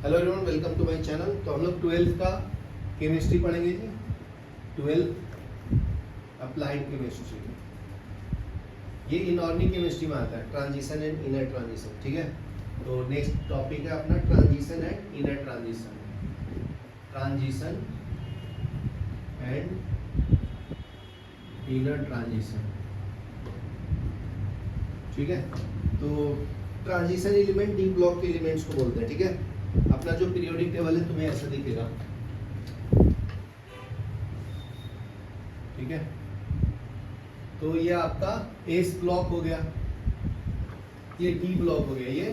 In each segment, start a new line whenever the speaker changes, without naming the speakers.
Hello everyone, welcome to my channel. तो हम लोग 12th का केमिस्ट्री पढ़ेंगे जी। 12th अप्लाइड केमिस्ट्री, ये इनऑर्गेनिक केमिस्ट्री में आता है, ट्रांजिशन एंड इनर ट्रांजिशन। ठीक है, तो नेक्स्ट टॉपिक है अपना transition and inner transition. Transition and inner transition, ठीक है। तो ट्रांजिशन एलिमेंट डी ब्लॉक के एलिमेंट्स को बोलते हैं। ठीक है, अपना जो पीरियोडिक टेबल है तुम्हें ऐसा दिखेगा। ठीक है, तो ये आपका एस ब्लॉक हो गया, ये डी ब्लॉक हो गया, ये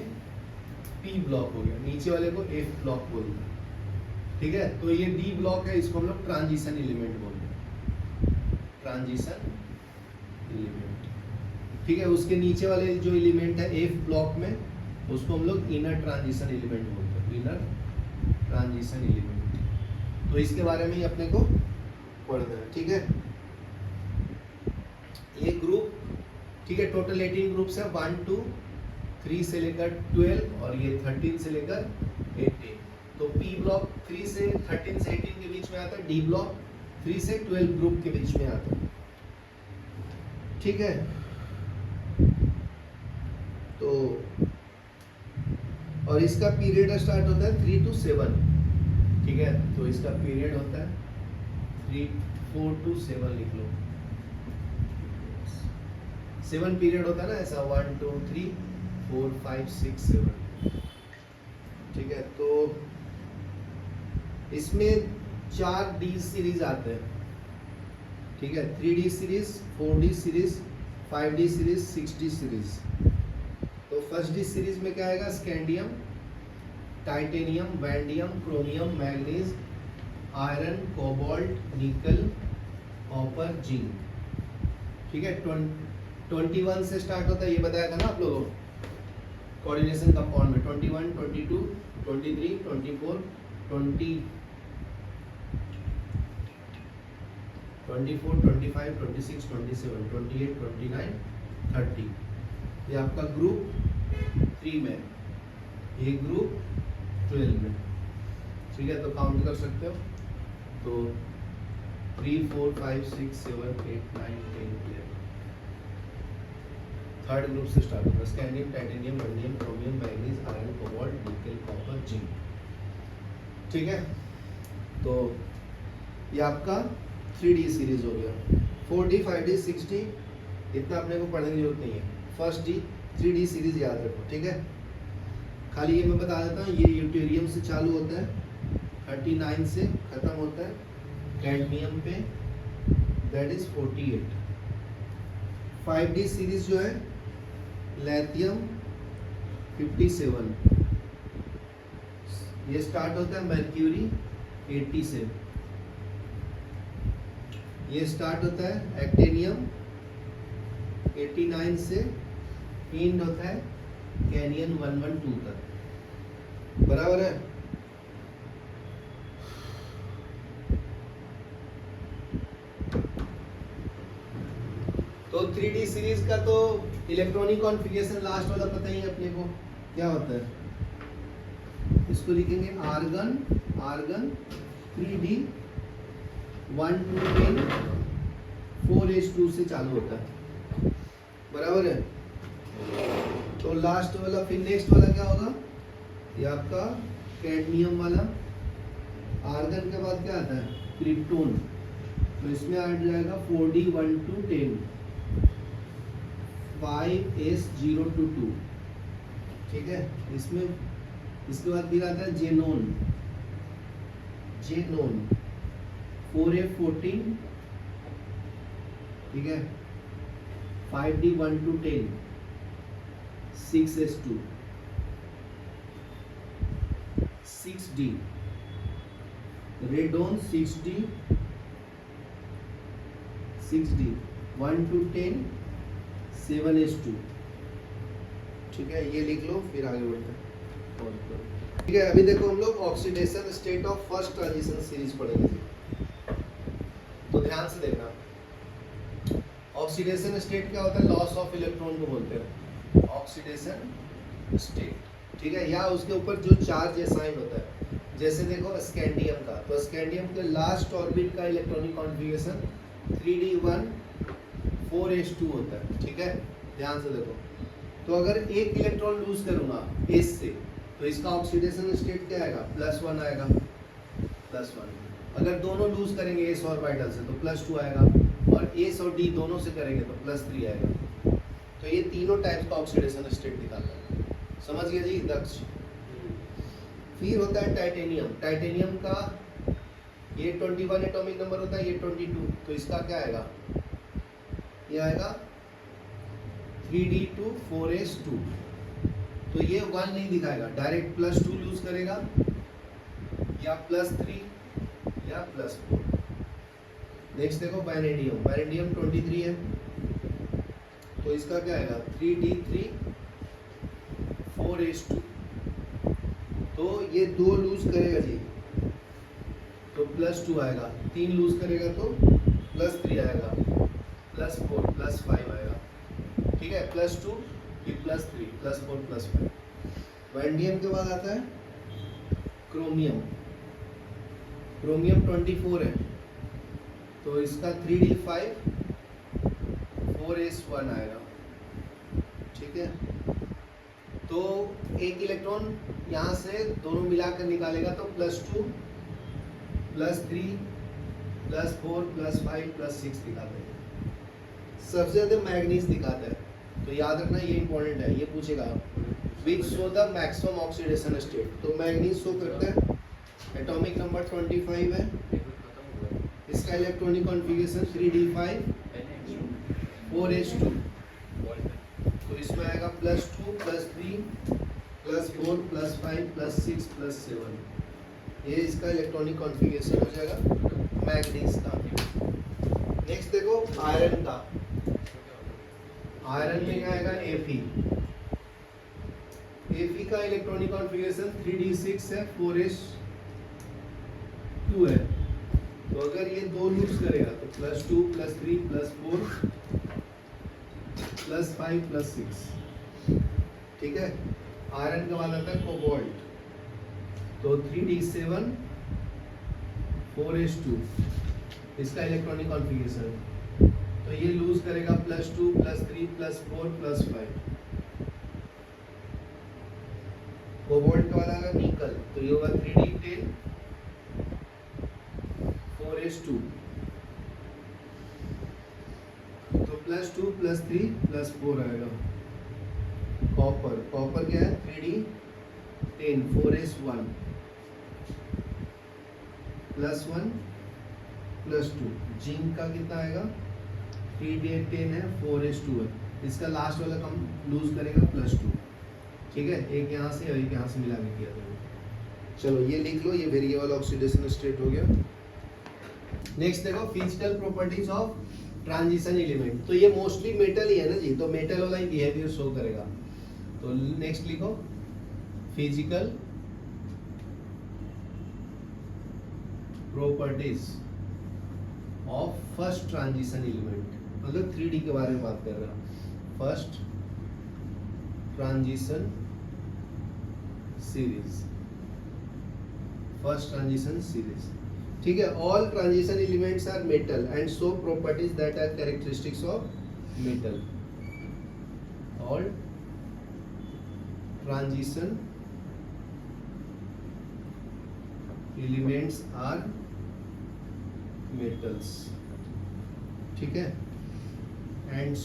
पी ब्लॉक हो गया, नीचे वाले को एफ ब्लॉक बोलते हैं। ठीक है, तो ये डी ब्लॉक है, इसको हम लोग ट्रांजिशन एलिमेंट बोलते हैं। ट्रांजिशन एलिमेंट, ठीक है। उसके नीचे वाले जो एलिमेंट है एफ ब्लॉक में, उसको हम लोग इनर ट्रांजिशन एलिमेंट बोलते हैं। इनर ट्रांजिशन एलिमेंट, तो इसके बारे में ही अपने को पढ़ना है। ठीक है, ये ग्रुप, ठीक है, टोटल 18 ग्रुप्स है, 1 2 3 से लेकर 12 और ये 13 से लेकर 18। तो पी ब्लॉक 3 से 13 से 18 के बीच में आता है, डी ब्लॉक 3 से 12 ग्रुप के बीच में आता है। ठीक है, तो और इसका पीरियड स्टार्ट होता है 3 to 7। ठीक है, तो इसका पीरियड होता है 4 to 7, लिख लो 7 पीरियड होता है ना, ऐसा 1 2 3 4 5 6 7। ठीक है, तो इसमें 4 डी सीरीज आते हैं। ठीक है, 3D series, 4D series, 5D series, 6D series. तो फर्स्ट डी सीरीज में क्या आएगा? Scandium, titanium, vanadium, chromium, manganese, iron, cobalt, nickel, copper, zinc. ठीक है, 21 से स्टार्ट होता है, ये बताया था ना आप लोगों को कोऑर्डिनेशन कंपाउंड में। 21 22 23 24 20 24 25 26 27 28 29 30। ये आपका ग्रुप 3 में, ये ग्रुप 12 में। ठीक है, तो काउंट कर सकते हो। तो 3 4 5 6 7 8 9 10 11। थर्ड ग्रुप से स्टार्ट होगा, scandium, titanium, vanadium, chromium, manganese, iron, cobalt, nickel, copper, zinc. ठीक है, तो ये आपका 3D सीरीज हो गया। 4D 5D 6D इतना अपने को पढ़ने की जरूरत नहीं है। फर्स्ट डी 3D सीरीज याद रखो। ठीक है, खाली ये मैं बता देता हूँ, ये यूटेरियम से चालू होता है, 39 से खत्म होता है कैडमियम पे, दैट इज 48। 5D सीरीज जो है लिथियम 57, ये स्टार्ट होता है मर्क्यूरी 80 से। ये स्टार्ट होता है एक्टेनियम 89 से, एंड होता है कैनियन 112 तक। बराबर है। तो 3D सीरीज का तो इलेक्ट्रॉनिक कॉन्फ़िगरेशन लास्ट वाला पता ही है अपने को क्या होता है। इसको लिखेंगे आर्गन, आर्गन 3D 1 2 10 4h2 से चालू होता है। बराबर है। तो लास्ट वाला, फिर नेक्स्ट वाला क्या होगा? ये आपका कैडमियम वाला। आर्गन के बाद क्या आता है? क्रिप्टोन। तो इसमें आ जाएगा 4D 1 to 10 5s0 to 2। ठीक है, इसमें इसके बाद फिर आता है जेनोन, जेनोन 4f14। ठीक है, 5D 1 to 10 6s2। 6D radon 6D 1 to 10 7s2। ठीक है, ये लिख लो, फिर आगे बढ़ते हैं। ठीक है, अभी देखो हम लोग oxidation state of first transition series पढ़ेंगे। तो ध्यान से देखना, ऑक्सीडेशन स्टेट क्या होता है? लॉस ऑफ इलेक्ट्रॉन को बोलते हैं ऑक्सीडेशन स्टेट। ठीक है, या उसके ऊपर जो चार्ज असाइन होता है। जैसे देखो स्कैंडियम का, तो स्कैंडियम के लास्ट ऑर्बिट का इलेक्ट्रॉनिक कॉन्फ़िगरेशन 3d1 4s2 होता है। ठीक है, ध्यान से देखो। तो अगर एक इलेक्ट्रॉन लूज करूंगा s से, तो इसका ऑक्सीडेशन स्टेट क्या आएगा, +1 आएगा, +1। अगर दोनों लूज करेंगे s ऑर्बिटल से तो +2 आएगा, और s और d दोनों से करेंगे तो +3 आएगा। तो ये तीनों टाइप्स का ऑक्सीडेशन स्टेट दिखाता है। समझ गए जी दक्ष। फिर होता है टाइटेनियम। टाइटेनियम का ये 21 एटॉमिक नंबर होता है, ये 22। तो इसका क्या आएगा, ये आएगा 3d2 4s2। तो ये 1 नहीं दिखाएगा, डायरेक्ट +2 लूज करेगा, या +3 या +4। नेक्स्ट देखो वैनेडियम। वैनेडियम 23 है, तो इसका क्या आएगा 3d3 4s2। तो ये 2 लूज करेगा जी तो +2 आएगा, 3 लूज करेगा तो +3 आएगा, +4 +5 आएगा। ठीक है, +2 फिर +3 +4 +5। वैंडियम के बाद आता है क्रोमियम। क्रोमियम 24 है, तो इसका 3d5 4s1 आएगा। ठीक है, तो एक इलेक्ट्रॉन यहाँ से दोनों मिलाकर निकालेगा तो +2 +3 +4 +5 +6 दिखाते हैं। सबसे ज़्यादा मैग्नीज दिखाता है, तो याद रखना ये इंपॉर्टेंट है, ये पूछेगा which show the maximum oxidation state. तो मैग्नीज शो करता है, एटॉमिक नंबर 25 है, इसका इलेक्ट्रॉनिक कॉन्फ़िगरेशन 3d5 4s2। तो इसमें आएगा +2 +3 +4 +5 +6 +7। ये इसका इलेक्ट्रॉनिक कॉन्फ़िगरेशन हो जाएगा मैग्नीज का। नेक्स्ट देखो आयरन का। आयरन में क्या आएगा Fe। Fe का इलेक्ट्रॉनिक कॉन्फ़िगरेशन 3d6 है, 4s2 है। तो अगर ये 2 लूज करेगा तो +2 +3 +4 +5 +6। ठीक है, आयरन के बाद आता है कोबाल्ट। तो 3d7 4s2 इसका इलेक्ट्रॉनिक कॉन्फ़िगरेशन। तो ये लूज करेगा +2 +3 +4 +5। कोबाल्ट के बाद आएगा निकल, तो ये होगा 3d10 4s2। तो +2 +3 +4 आएगा। कॉपर, कॉपर क्या है 3d10 4s1 +1 +2। जिंक का कितना आएगा 3d10 है 4s2 है, इसका लास्ट वाला कम लूज करेगा +2। ठीक है, एक यहाँ से और एक यहाँ से मिला के किया था। चलो ये लिख लो, ये वेरिएबल ऑक्सीडेशन स्टेट हो गया। नेक्स्ट देखो physical properties of transition element. तो ये मोस्टली मेटल ही है ना जी, तो मेटल वाला ही बिहेवियर शो करेगा। तो नेक्स्ट लिखो physical properties of first transition element, मतलब 3D के बारे में बात कर रहा हूँ। First transition series, first transition series. ठीक है, all transition elements are metal and show properties that are characteristics of metal. All transition elements are metals. ठीक है, and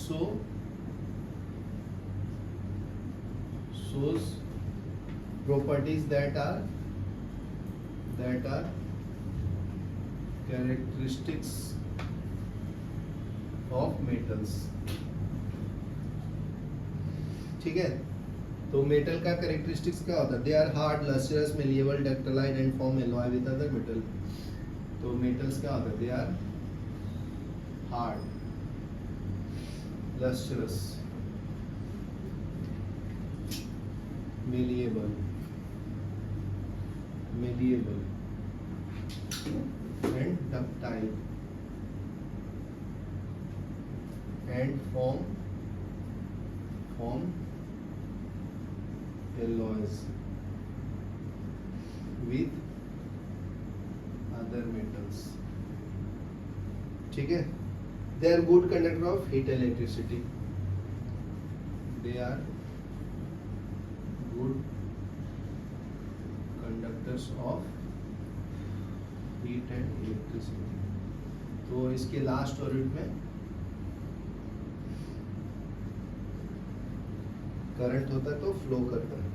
shows properties that are characteristics of metals। ठीक है, तो metal का characteristics क्या होता है, they are hard lustrous malleable ductile and form alloy with other metal. तो मेटल्स क्या होता है, they are hard lustrous malleable and ductile and form alloys with other metals. ठीक है, they are good conductor of heat electricity. They are good conductors of heat and electricity. तो इसके last orbit में current होता है तो flow करता है.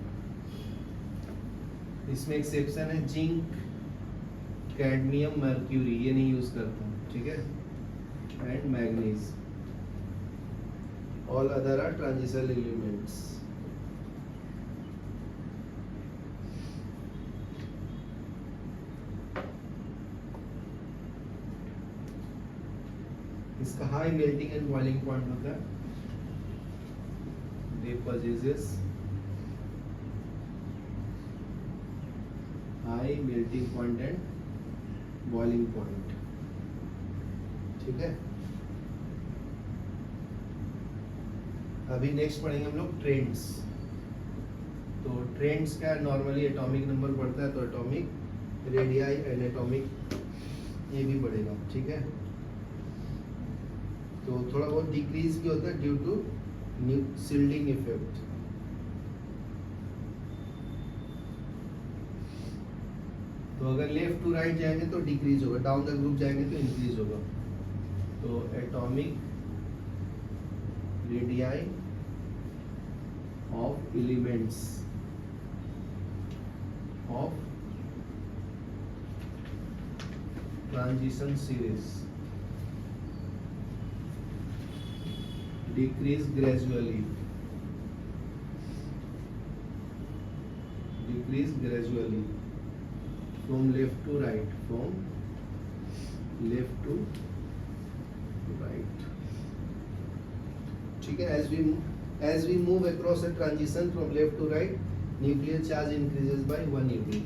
इसमें एक्सेप्शन है जिंक, कैडमियम, मर्क्यूरी, ये नहीं यूज करता हूँ. ठीक है, and manganese. All other are transition elements. इसका high melting and boiling point होता है. They possesses high melting point and boiling point. ठीक है, अभी नेक्स्ट पढ़ेंगे हम लोग ट्रेंड्स. तो ट्रेंड्स का नॉर्मली एटॉमिक नंबर बढ़ता है तो एटॉमिक रेडियाई एंड एटॉमिक ये भी बढ़ेगा. ठीक है, तो थोड़ा बहुत डिक्रीज भी होता है ड्यू टू शिल्डिंग इफेक्ट. तो अगर लेफ्ट टू राइट जाएंगे तो डिक्रीज होगा, डाउन द ग्रुप जाएंगे तो इंक्रीज होगा. तो atomic radii of elements of transition series decrease gradually from left to right, ठीक है. as we move across a transition from left to right, nuclear charge increases by 1 unit.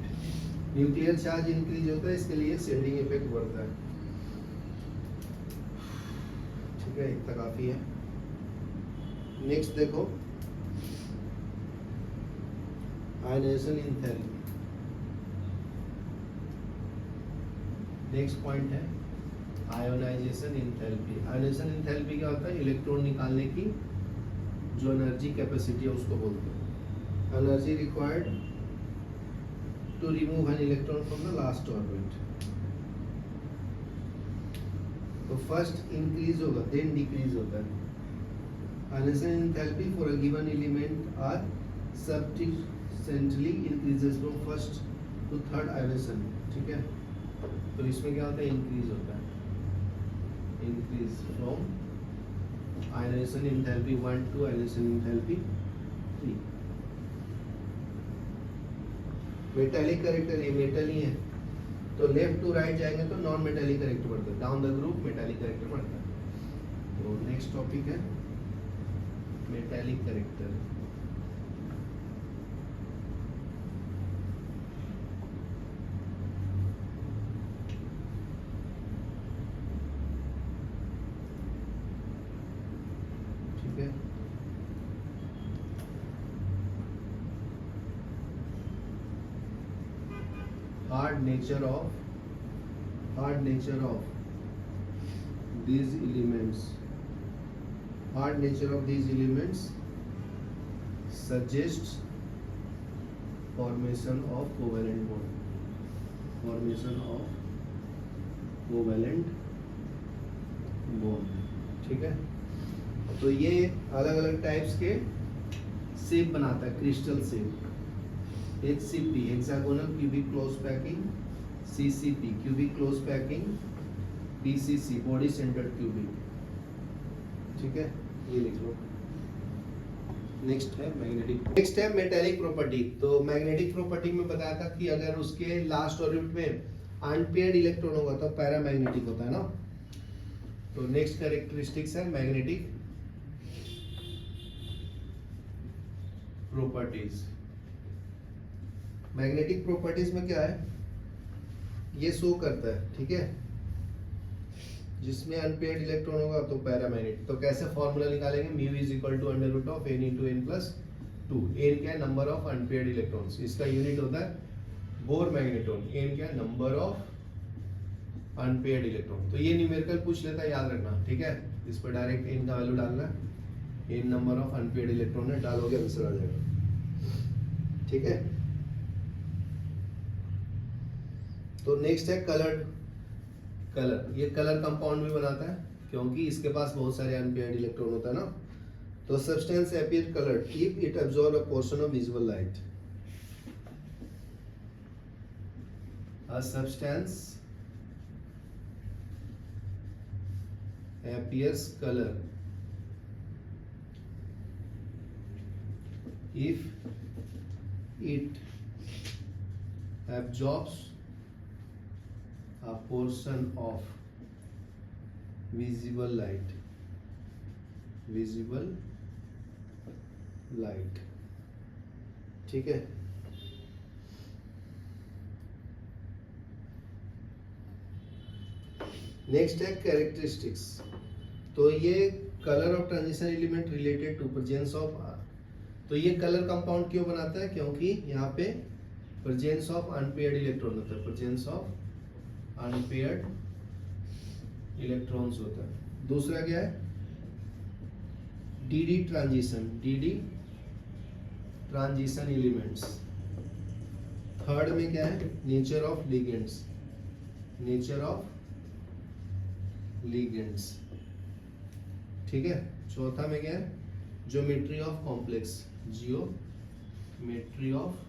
Nuclear charge increase होता है, इसके लिए shielding effect बढ़ता है. ठीक है, इतना काफी है. नेक्स्ट देखो, आयनाइजेशन एंथैल्पी. नेक्स्ट पॉइंट है आयोनाइजेशन एंथैल्पी. आयोनाइजेशन एंथैल्पी क्या होता है? इलेक्ट्रॉन निकालने की जो एनर्जी कैपेसिटी है उसको बोलते हैं. Energy required to remove an electron from the last orbit. तो फर्स्ट इंक्रीज होगा देन डिक्रीज होता है. Ionization enthalpy for a given element are subsequently increases from first to third ionization. ठीक है, तो इसमें क्या होता है? इंक्रीज होता है. Increase from ionization enthalpy 1 to ionization enthalpy 3. Metallic character, ये मेटल ही है तो लेफ्ट टू राइट जाएंगे तो नॉन मेटालिक करेक्टर बढ़ता है. Down the group metallic character बढ़ता है. तो नेक्स्ट टॉपिक है मेटालिक करेक्टर. ठीक है, hard nature of these elements. Hard nature of these elements suggests formation of covalent bond. ठीक है, तो ये अलग अलग टाइप्स के शेप बनाता है, crystal shape. HCP hexagonal cubic close packing, CCP cubic close packing, BCC body centred cubic. ठीक है, ये लिख लो. नेक्स्ट है मैग्नेटिक. नेक्स्ट है मेटालिक प्रॉपर्टी. तो मैग्नेटिक प्रॉपर्टी में बताया था कि अगर उसके लास्ट ऑर्बिट में अनपेयर्ड इलेक्ट्रॉन होगा तो पैरामैग्नेटिक होता है ना. तो नेक्स्ट कैरेक्टरिस्टिक्स है मैग्नेटिक प्रॉपर्टीज. मैग्नेटिक प्रॉपर्टीज में क्या है? ये शो करता है. ठीक है, जिसमें अनपेयर्ड इलेक्ट्रॉन होगा तो पैरामैग्नेटिक. तो कैसे फॉर्मूला निकालेंगे? Mu is equal to under root of n into n plus 2। N क्या है? Number of unpaired electrons. इसका यूनिट होता है बोर मैग्नेट्रॉन। एन क्या है? Number of unpaired electron. तो ये न्यूमेरिकल पूछ लेता है, याद रखना, ठीक है। इस पर डायरेक्ट एन का वैल्यू डालना है, n number of unpaired electron है, डालोगे आंसर आ जाएगा, ठीक है। तो नेक्स्ट है कलर्ड। कलर, ये कलर कंपाउंड भी बनाता है क्योंकि इसके पास बहुत सारे अनपेयर्ड इलेक्ट्रॉन होता है ना। तो substance appear coloured if it absorb a portion of visible light. A substance appears color if it absorbs a portion of visible light, visible light, ठीक है। नेक्स्ट है कैरेक्टरिस्टिक्स। तो ये colour of transition element related to presence of, तो ये colour compound क्यों बनाता है? क्योंकि यहाँ पे प्रेजेंस ऑफ अनपेयर्ड इलेक्ट्रॉन होता है, प्रेजेंस ऑफ अनपेयर्ड इलेक्ट्रॉन्स होता है। दूसरा क्या है? DD transition, DD transition elements. Third में क्या है? Nature of ligands, nature of ligands, ठीक है। चौथा में क्या है? Geometry of complex, geometry of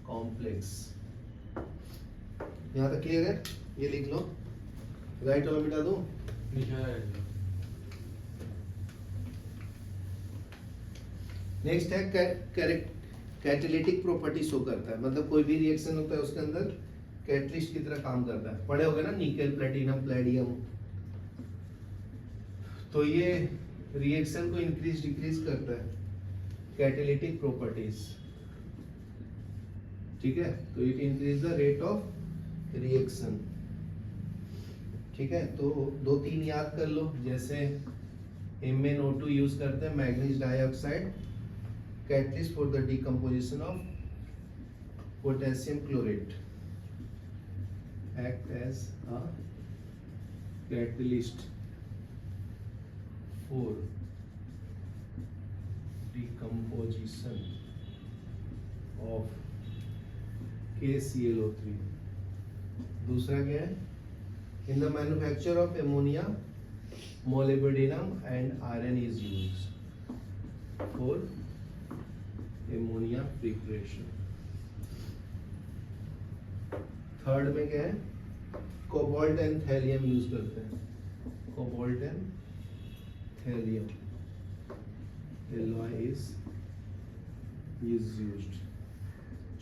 complex. यहां तक क्लियर है? ये लिख लो, राइट वाला मिटा दो। नेक्स्ट है कैटालिटिक प्रॉपर्टी शो करता है, मतलब कोई भी रिएक्शन होता है उसके अंदर कैटलिस्ट की तरह काम करता है। पढ़े होगे ना, निकेल, प्लेटिनम, प्लेडियम। तो ये रिएक्शन को इंक्रीज डिक्रीज करता है, कैटालिटिक प्रॉपर्टीज, ठीक है। तो it increase the rate of reaction, ठीक है। तो दो तीन याद कर लो, जैसे MnO2 यूज करते हैं, manganese dioxide, catalyst for the decomposition of potassium chlorate, act as a catalyst for decomposition of KClO3। दूसरा क्या है? in the manufacture of ammonia, molybdenum and iron is used for ammonia preparation। Third में क्या है? Cobalt and thallium use करते हैं, cobalt and thallium alloy is used.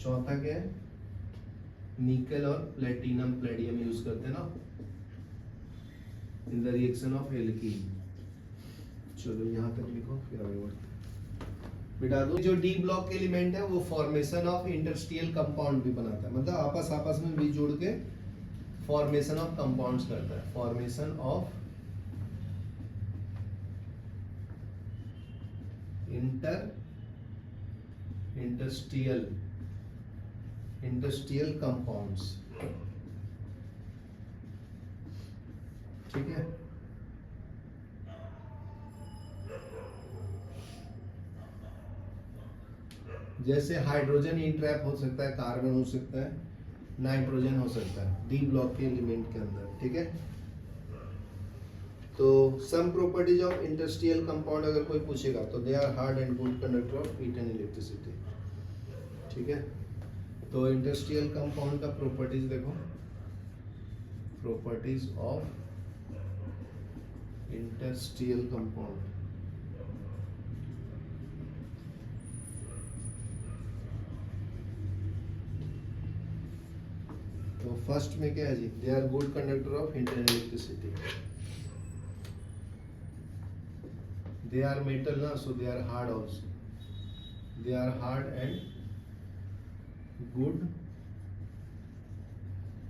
चौथा क्या है? निकल और प्लेटिनम, प्लेडियम यूज करते हैं ना in the reaction of alkene. चलो यहाँ तक लिखो, फिर आगे बढ़ते हैं। बिटा दो। जो डी ब्लॉक के एलिमेंट है वो फॉर्मेशन ऑफ इंटरस्टियल कंपाउंड भी बनाता है, मतलब आपस में भी जोड़ के फॉर्मेशन ऑफ कंपाउंड्स करता है, फॉर्मेशन ऑफ इंटरस्टियल कंपाउंड्स, ठीक है। जैसे हाइड्रोजन इंट्रैप हो सकता है, कार्बन हो सकता है, नाइट्रोजन हो सकता है डी ब्लॉक के एलिमेंट के अंदर, ठीक है। तो some properties of industrial compound अगर कोई पूछेगा तो they are hard and good conductor of heat and electricity, ठीक है। तो इंडस्ट्रियल कंपाउंड का प्रॉपर्टीज देखो, प्रॉपर्टीज ऑफ इंडस्ट्रियल कंपाउंड। तो फर्स्ट में क्या है जी? They are good conductor of heat and electricity, they are metal ना, so they are hard also, they are hard and good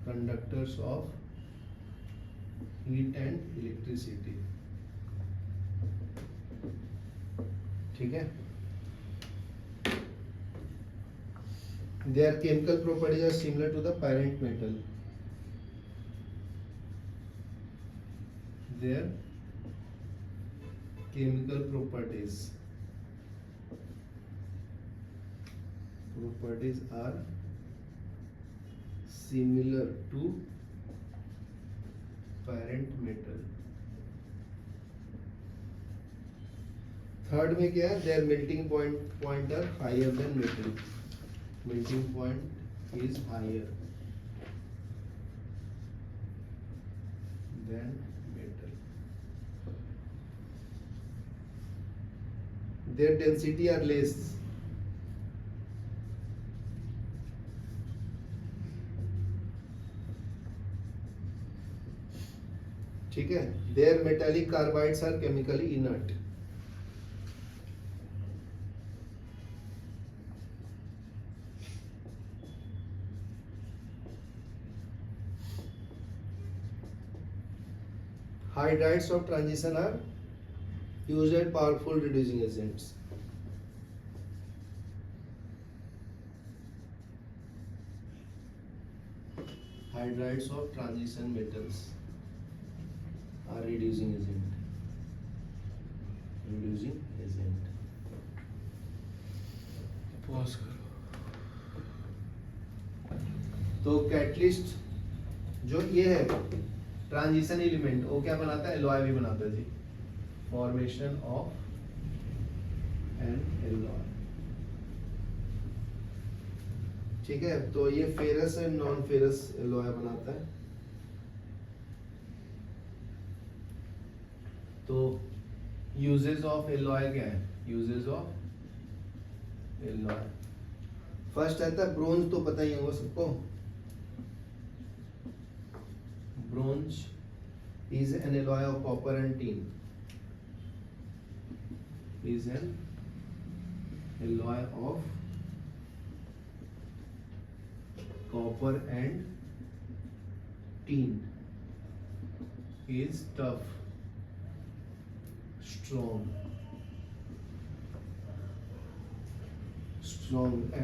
conductors of heat and electricity, ठीक है। Their chemical properties are similar to the parent metal. Their chemical properties are similar to parent metal. Third में क्या है? Their melting point are higher than metal. Melting point is higher than metal. Their density are less. ठीक है. Their metallic carbides are chemically inert. Hydrides of transition are used as powerful reducing agents. Hydrides of transition metals are reducing agent. Pause करो. तो catalyst जो ये है transition element, वो क्या बनाता है? एलॉय भी बनाता है जी. Formation of an alloy. ठीक है. तो ये ferrous and non ferrous alloy बनाता है. तो यूजेस ऑफ एलॉय क्या है? यूजेस ऑफ एलॉय फर्स्ट आता है ब्रोंज. तो पता ही होगा सबको. Bronze is an alloy of copper and tin. Is an alloy of copper and tin. Is tough, strong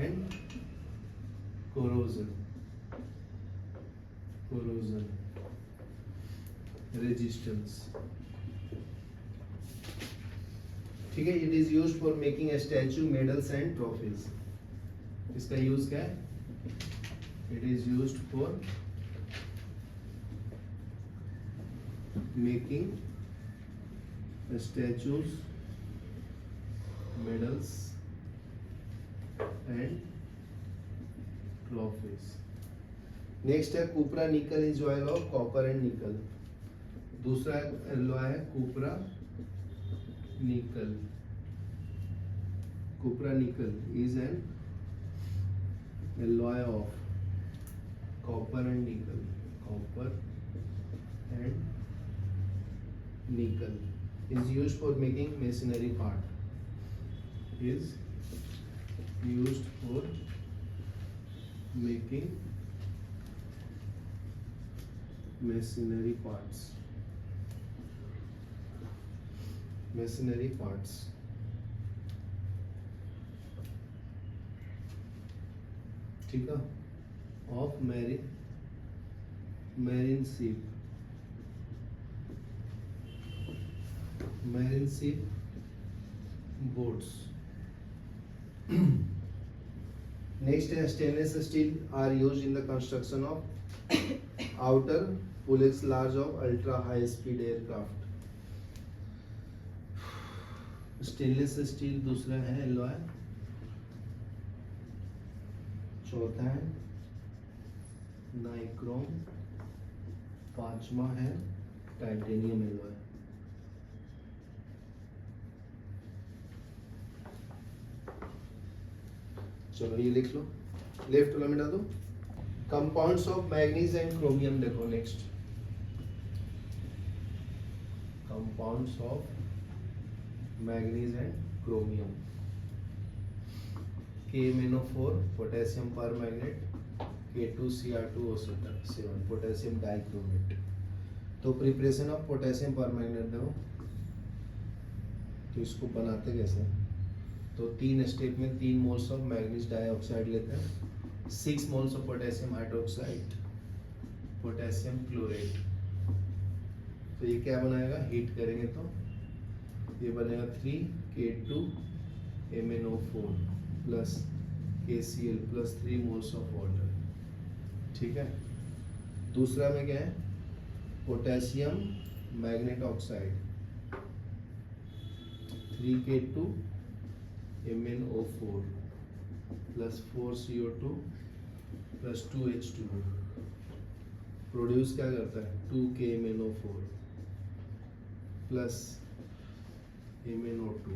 and corrosion resistance. ठीक है. It is used for making a statue, medals and trophies. इसका use क्या है? It is used for making statues, medals and trophies. Next है कुपरा निकल is oil of copper and निकल. दूसरा alloy है कुपरा निकल. कुपरा निकल is an alloy of copper and निकल. Is used for making machinery part. Is used for making machinery parts. ठीक है. Of marine ship boats. Next है stainless steel are used in the construction of outer fuselage large of ultra high speed aircraft. Stainless steel दूसरा है alloy. चौथा है nichrome. पांचवा है titanium alloy. चलो ये लिख लो. लेफ्ट वाला मिटा दो. Compounds of manganese and chromium देखो. Next compounds of manganese and chromium. KMnO4 potassium permanganate, K2Cr2O7 potassium dichromate. तो प्रिपरेशन ऑफ पोटेशियम परमैंगनेट देखो. तो इसको बनाते कैसे? तो 3 स्टेप में 3 मोल्स ऑफ मैग्नीज डाइऑक्साइड लेते हैं 6 moles of potassium hydroxide, potassium chlorate. तो ये क्या बनाएगा, हीट करेंगे तो ये बनेगा 3K2MnO4 plus KCl plus 3 moles of water. ठीक है। दूसरा में क्या है, potassium magnet oxide 3K2MnO4 plus 4CO2 plus 2H2O produce क्या करता है 2KMnO4 plus MnO2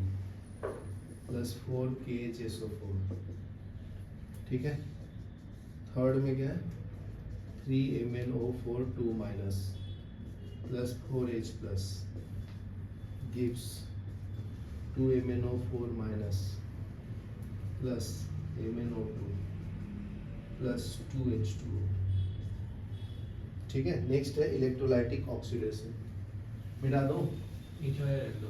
plus 4KHSO4। ठीक है। थर्ड में क्या है 3MnO4 2 minus plus 4H plus gives 2MnO4 minus plus MnO2 plus 2H2O। ठीक है। नेक्स्ट है इलेक्ट्रोलाइटिक ऑक्सीडेशन। मिटा दो,
नीचे वाले रख दो।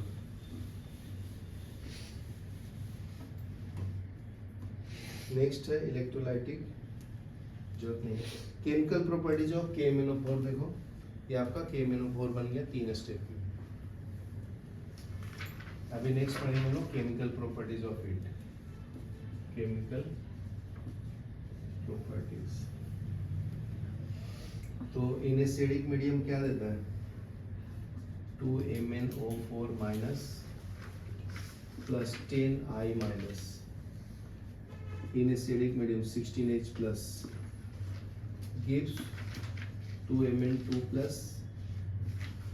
नेक्स्ट है इलेक्ट्रोलाइटिक, जरूरत नहीं है। केमिकल प्रॉपर्टीज ऑफ KMnO4 देखो, ये आपका KMnO4 बन गया 3 स्टेप में। अभी नेक्स्ट पढ़ेंगे हम लोग chemical properties of it. Chemical properties तो इन एसिडिक मीडियम क्या देता है 2MnO4 minus plus 10I minus, in acidic medium 16H plus gives 2Mn2 plus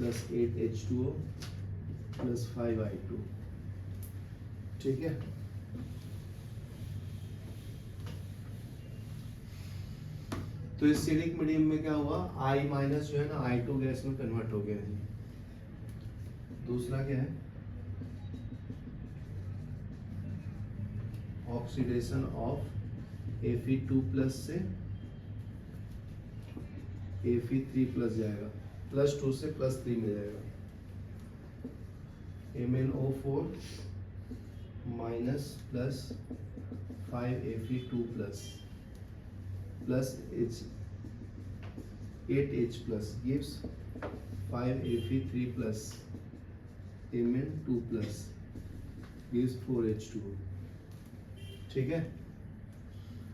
8H2O plus 5I2। ठीक है। तो एसिडिक मीडियम में क्या हुआ, I माइनस जो है ना I2 गैस में कन्वर्ट हो गया है। दूसरा क्या है ऑक्सीडेशन ऑफ Fe2 प्लस से Fe3 प्लस जाएगा, +2 से +3 में जाएगा। MnO4 minus plus 5Fe2 plus 8H plus gives 5Fe3 plus Mn2 plus gives 4H2O। ठीक है।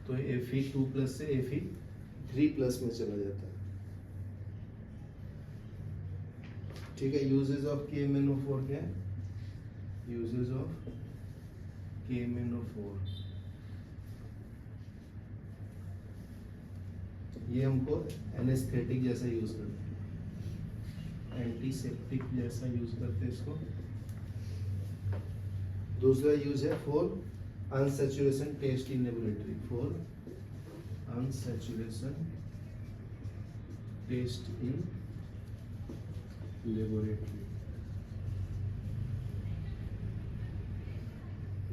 तो Fe2 प्लस से Fe3 प्लस में चला जाता है। ठीक है। यूजेज ऑफ KMnO4 क्या है, यूजेज ऑफ KMnO4 ये हमको एनेस्थेटिक जैसा यूज करते हैं, एंटीसेप्टिक जैसा यूज करते हैं इसको। दूसरा यूज है for unsaturation test in laboratory, for unsaturation test in laboratory.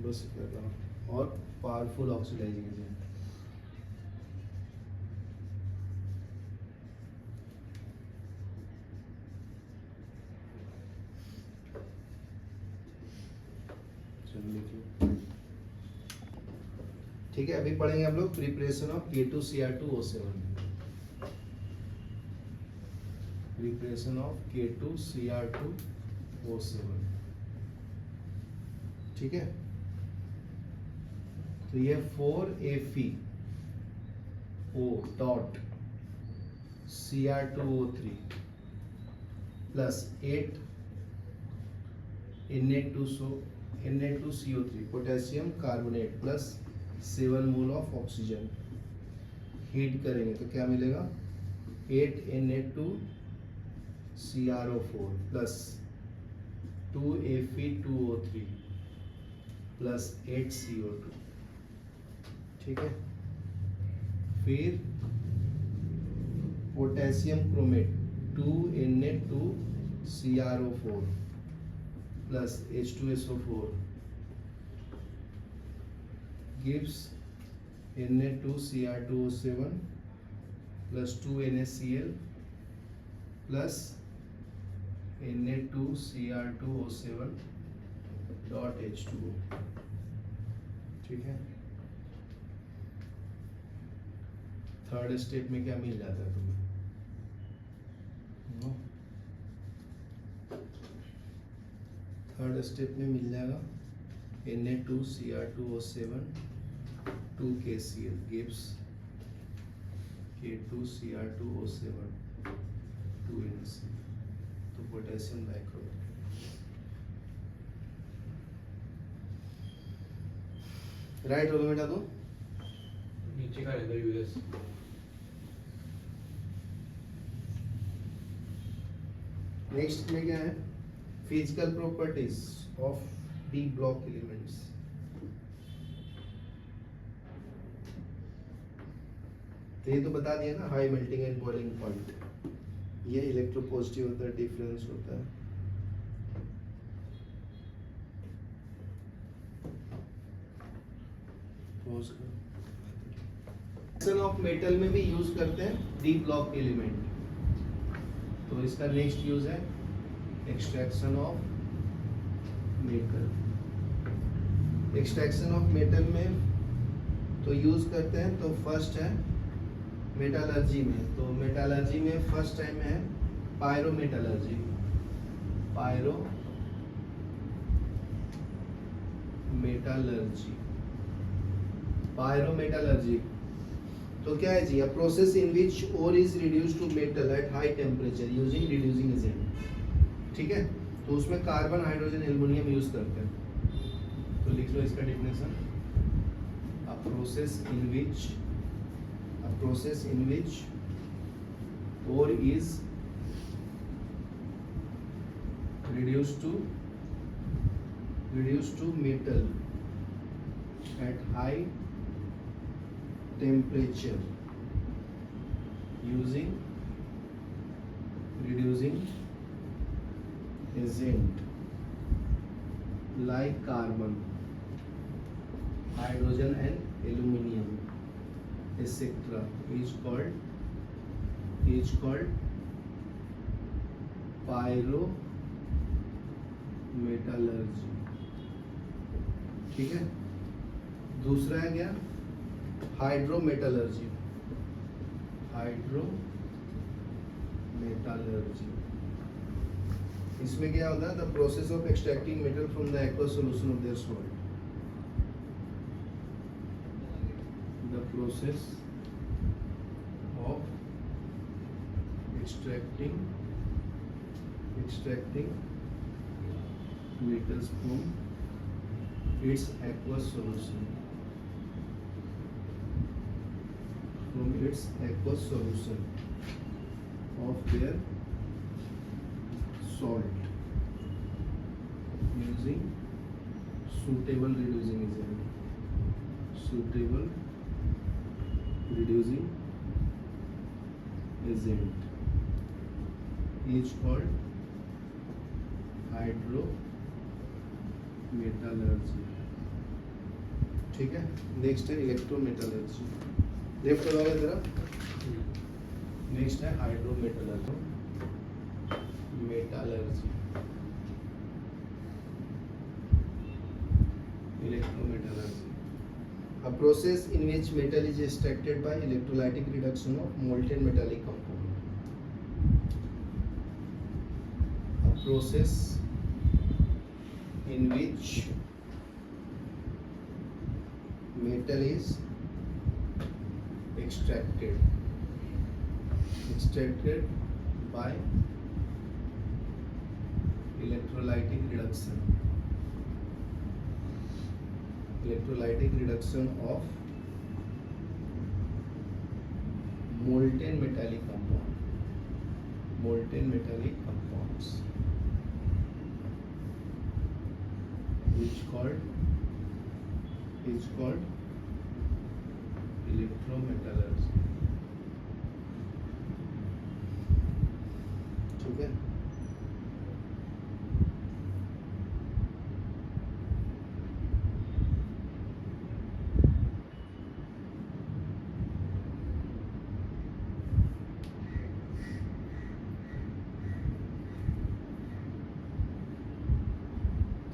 बस कर रहा हूँ। और पावरफुल ऑक्सीडाइजिंग एजेंट, ठीक है। अभी पढ़ेंगे हम लोग preparation of K2Cr2O7, preparation of K2Cr2O7। ठीक है। तो ये 4FeO dot Cr2O3 plus 8 Na2CO3 potassium carbonate plus 7 mole of oxygen heat करेंगे तो क्या मिलेगा 8 Na2CrO4 plus 2 Fe2O3 plus 8 CO2। ठीक है। फिर potassium chromate 2 Na2CrO4 plus H2SO4 gives Na2Cr2O7 plus 2 NaCl plus Na2Cr2O7 dot H2O। ठीक है। थर्ड स्टेप में क्या मिल जाता है तुम्हें? थर्ड स्टेप में मिल जाएगा Na2Cr2O7 2KCl gives K2Cr2O7 2NC, तो पोटेशियम डाइक्रोमेट। राइट होगा बेटा? तो
नीचे का रहेगा यूएस।
नेक्स्ट में क्या है? Physical properties of D block elements. तो ये तो बता दिया ना, high melting and boiling point, ये इलेक्ट्रोपॉजिटिव होता है, डिफरेंस होता है। एक्सट्रैक्शन ऑफ मेटल में भी यूज करते हैं डी ब्लॉक एलिमेंट। तो इसका नेक्स्ट यूज है extraction of metal. Extraction of metal में तो यूज करते हैं, तो फर्स्ट है मेटालर्जी में। तो मेटालर्जी में फर्स्ट टाइम है पायरोमेटालर्जी। पायरोमेटालर्जी तो क्या है जी? A process in which ore is reduced to metal at high temperature using reducing agent. ठीक है, तो उसमें कार्बन, हाइड्रोजन, एल्युमिनियम यूज करते हैं। तो लिख लो इसका definition. A process in which ore is reduced to metal at high temperature using reducing agent like carbon, hydrogen and aluminum etc. is called pyrometallurgy। ठीक है, दूसरा है क्या? हाइड्रोमेटलर्जी। इसमें क्या होता है? The process of extracting metal from the aqueous solution of their salt. The process of extracting metals from its aqueous solution of their salt using suitable reducing agent is called hydrometallurgy. ठीक है, next है electrometallurgy. Left हो गया तेरा। Next है hydrometallurgy. Electrometallurgy, a process in which metal is extracted by electrolytic reduction of molten metallic compound। A process in which metal is extracted by electrolytic reduction of molten metallic compounds which is called electrometallurgy। ठीक है,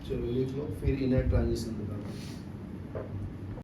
चलो लिख लो, फिर inner transition दो।